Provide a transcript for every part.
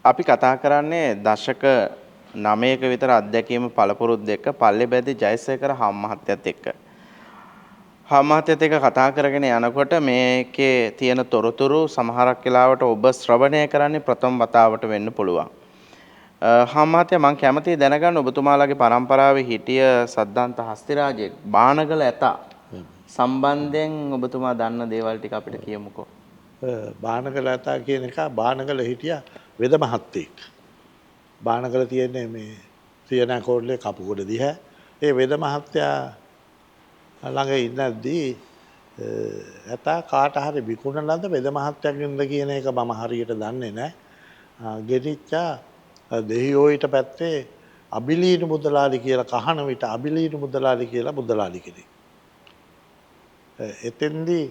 අපි කතා කරන්නේ දශක 9ක විතර අත්දැකීම පළපුරුද්ද එක්ක පල්ලේබැද්දේ ජයසේකර මහත්තයත් එක්ක. මහත්තයත් එක්ක කතා කරගෙන යනකොට මේකේ තියෙන තොරතුරු සමහරක් වෙලාවට ඔබ ශ්‍රවණය කරන්නේ ප්‍රථම වතාවට වෙන්න පුළුවන්. මහත්තයා මම කැමතියි දැනගන්න ඔබතුමාලාගේ පරම්පරාවේ හිටිය සද්දන්ත හස්තිරාජෙක් බානගල ඇතා සම්බන්ධයෙන් ඔබතුමා දන්න දේවල් ටික අපිට කියමුකෝ. බානගල ඇතා කියන එක බානගල හිටියා වෙද මහත්තයෙක්. බානගල තියෙන්නේ මේ සියනා කෝඩ්ලේ කපුගොඩ දිහා. ඒ වෙද මහත්තයා ළඟ ඉන්නද්දී ඇතා කාට හරි විකුණනද වෙද මහත්තයාගෙන්ද කියන එක මම හරියට දන්නේ නැහැ. ගෙනිච්චා දෙහියෝයිට පැත්තේ අබිලීන මුදලාලි කියලා කහන විට අබිලීන මුදලාලි කියලා මුදලාලි කෙනෙක්. එතෙන්දී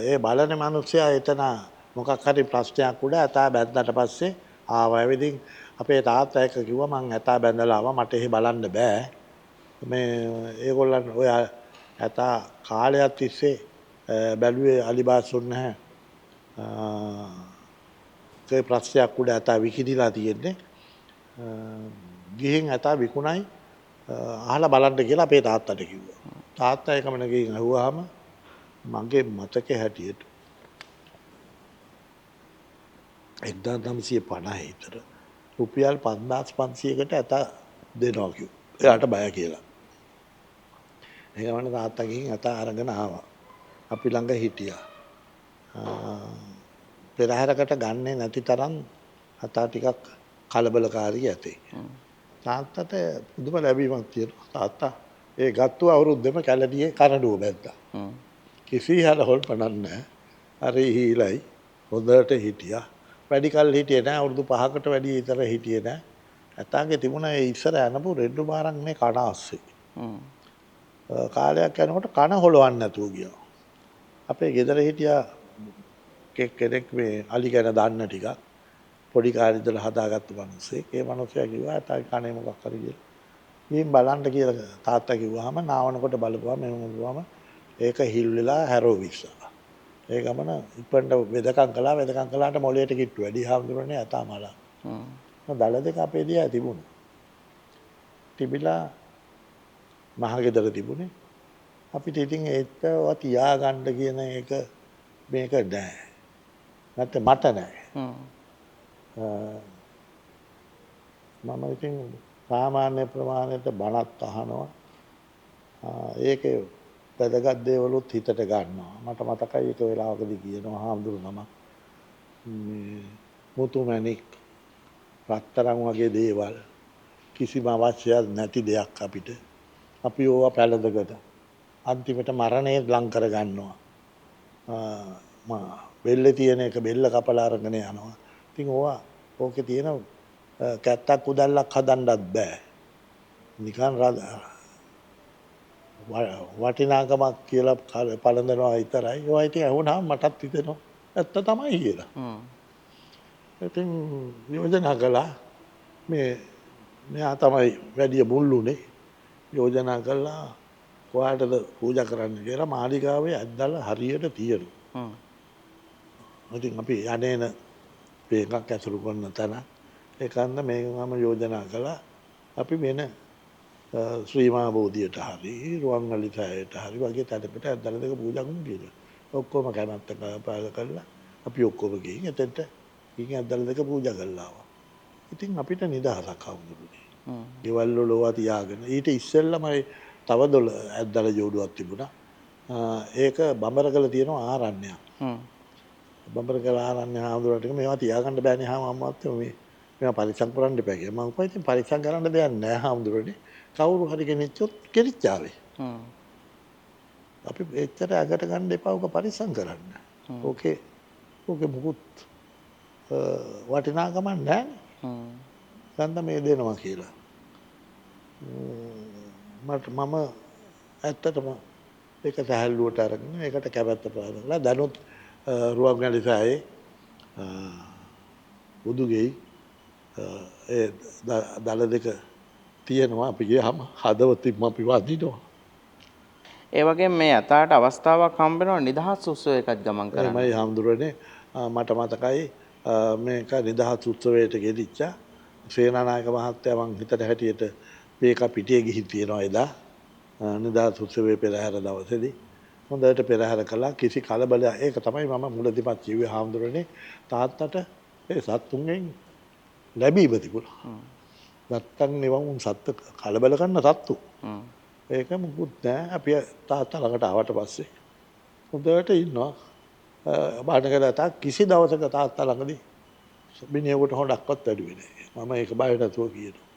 ඒ බලන මිනිස්සයා එතන මොකක් හරි ප්‍රශ්නයක් උඩ ඇතා බැන්දට පස්සේ ආවා. ඉතින් අපේ තාත්තා එක්ක කිව්වා මං ඇතා බැඳලා ආවා මට එහෙ බලන්න බෑ. මේ ඒගොල්ලන් ඔය ඇතා කාලයක් තිස්සේ බැලුවේ අලිබාසුන් නැහැ. ඒ ප්‍රශ්නයක් උඩ ඇතා විකිණිලා තියෙන්නේ. ගිහින් ඇතා විකුණයි අහලා බලන්න කියලා අපේ තාත්තට කිව්වා. තාත්තා එකමන ගිහින් අහුවාම මගේ මතකයේ හැටියට 1950 විතර රුපියල් 5500කට ඇතා දෙනවා කිව්වා. එයාට බය කියලා. ඒකමන තාත්තා ගිහින් ඇතා අරගෙන ආවා. අපි ළඟ හිටියා. පෙරහැරකට ගන්නේ නැති තරම් ඇතා ටිකක් කලබලකාරී ඇතේ. තාත්තට පුදුම ලැබීමක් තියෙනවා. තාත්තා ඒ ගත්තු අවුරුද්දෙම කැලණියේ කරඬුව බැද්දා. කිසි හලහොල් පණක් නැහැ. අර හීලයි හොඳට හිටියා. වැඩි කල් හිටියේ නැහැ. අවුරුදු 5කට වැඩි විතර හිටියේ නැහැ. ඇතාගේ තිබුණා ඒ ඉස්සර යනපු රෙඩ්ඩු බාරක් මේ කන ආස්සේ. කාලයක් යනකොට කන හොලවන්න නැතුව ගියා. අපේ ගෙදර හිටියා කෙනෙක් මේ අලි ගැන දන්න ටිකක් පොඩි කාලේ ඉඳලා හදාගත්තු මිනිස්සෙක්. ඒ මිනිස්සයා කිව්වා ඇතාගේ කනේ මොකක් හරි කියලා. ගිහින් බලන්න කියලා තාත්තා කිව්වහම නාවනකොට බලපුවාම මෙහෙම බලපුවාම ඒක හිල් වෙලා හැරෝ විශ්සා. ඒ ගමන ඉක්පන්ට වෙදකම් කළාට මොළයට කිට්ටු වැඩි හාමුදුරනේ ඇතා මලා. දල දෙක අපේ දිහා තිබුණා. තිබිලා මහගෙදර තිබුණේ. අපිට ඉතින් ඒකව තියාගන්න කියන එක මේක නෑ. නැත්නම් මට නෑ. මම ඉතින් සාමාන්‍ය ප්‍රමාණයට බණත් අහනවා. ඒකේ වැදගත් දේවලුත් හිතට ගන්නවා. මට මතකයි එක වෙලාවකදී කියනවා හාමුදුරු නම මුතුමැණික් රත්තරන් වගේ දේවල් කිසිම අවශ්‍යයක් නැති දෙයක් අපිට. අපි ඕවා පැලඳකට අන්තිමට මරණය ලං කර ගන්නවා. බෙල්ලේ තියෙන එක බෙල්ල කපලා අරගෙන යනවා. ඉතින් ඕකේ තියෙන කැත්තක් උදැල්ලක් හදන්නත් බෑ. නිකන් වටිනාකමක් කියලා පළඳනවා විතරයි. ඒවා ඉතින් ඇහුණාම මටත් හිතෙනවා ඇත්ත තමයි කියලා. ඉතින් යෝජනා කළා මෙයා තමයි වැඩි මුල්ලුනේ. යෝජනා කළා කොහාටද පූජා කරන්න කියලා මාලිගාවේ ඇද්දලා හරියට තියෙනවා. ඉතින් අපි යන්නේන මේකක් ඇසුරු කරන තැන ඒකන්ද මේකම යෝජනා කළා අපි වෙන ශ්‍රීමා බෝධියට හරි රුවන්වැලි සෑයට හරි වගේ තැනකට ඇද්දලා දෙක පූජා කරමු කියලා. ඔක්කොම කැමැත්ත පාල කළා. අපි ඔක්කොම ගිහින් එතෙන්ට ගිහින් ඇද්දලා දෙක පූජා කළා ආවා. ඉතින් අපිට නිදහසක් හම්බුනේ. ගෙවල් වල ඕවා තියාගෙන ඊට ඉස්සෙල්ලම තව දොළ ඇද්දලා ජෝඩුවක් තිබුණා. ඒක බඹරකල තියෙන ආරණ්‍යයක්. බඹරකල ආරණ්‍ය හාමුදුරුවෝ ටික මේවා තියාගන්න බෑනේ අම්මත් මේවා පරිස්සම් කරන්න එපා කියලා. මම කිව්වා ඉතින් පරිස්සම් කරන්න දෙයක් නැහැ හාමුදුරුවනේ. කවුරු හරි කෙනෙක්චොත් කෙලිච්චාවේ. අපි එච්චර අගට ගන්න එපා උක පරිස්සම් කරන්න. ඕකේ මුකුත් වටිනාකමක් නැහැ. ගන්න මේ දෙනවා කියලා. මම ඇත්තටම ඒක සහැල්ලුවට අරගෙන ඒකට කැමැත්ත ප්‍රකාශ කළා. දැනුත් රුවන්වැලි සෑයේ බුදුගෙයි ඒ දල දෙක තියෙනවා. අපි ගියාම හදවතින්ම අපි වදිනවා. ඒ වගේම මේ ඇතාට අවස්ථාවක් හම්බ වෙනවා නිදහස් උත්සවයකට ගමන් කරන්න. එමයි හාමුදුරනේ මට මතකයි මේක නිදහස් උත්සවයට ගෙදිච්ච සේනානායක මහත්තයා මං හිතට හැටියට මේක පිටියේ ගිහින් තියෙනවා එදා නිදහස් උත්සවයේ පෙරහැර දවසේදී හොඳට පෙරහැර කළා කිසි කලබලයක් ඒක තමයි මම මුලදීපත් කිව්වේ හාමුදුරනේ තාත්තට ඒ සත්තුන්ගෙන් ලැබීම තිබුණා. නැත්තම් නිවන් සත්තු කලබල කරන සත්තු. ඒක මුකුත් නෑ අපි තාත්තා ළඟට ආවට පස්සේ හොඳට ඉන්නවා. බාණකලතා කිසි දවසක තාත්තා ළඟදී මිනිහෙකුට හොඬක්වත් වැඩුවේ නෑ. මම ඒක බය නැතුව කියනවා.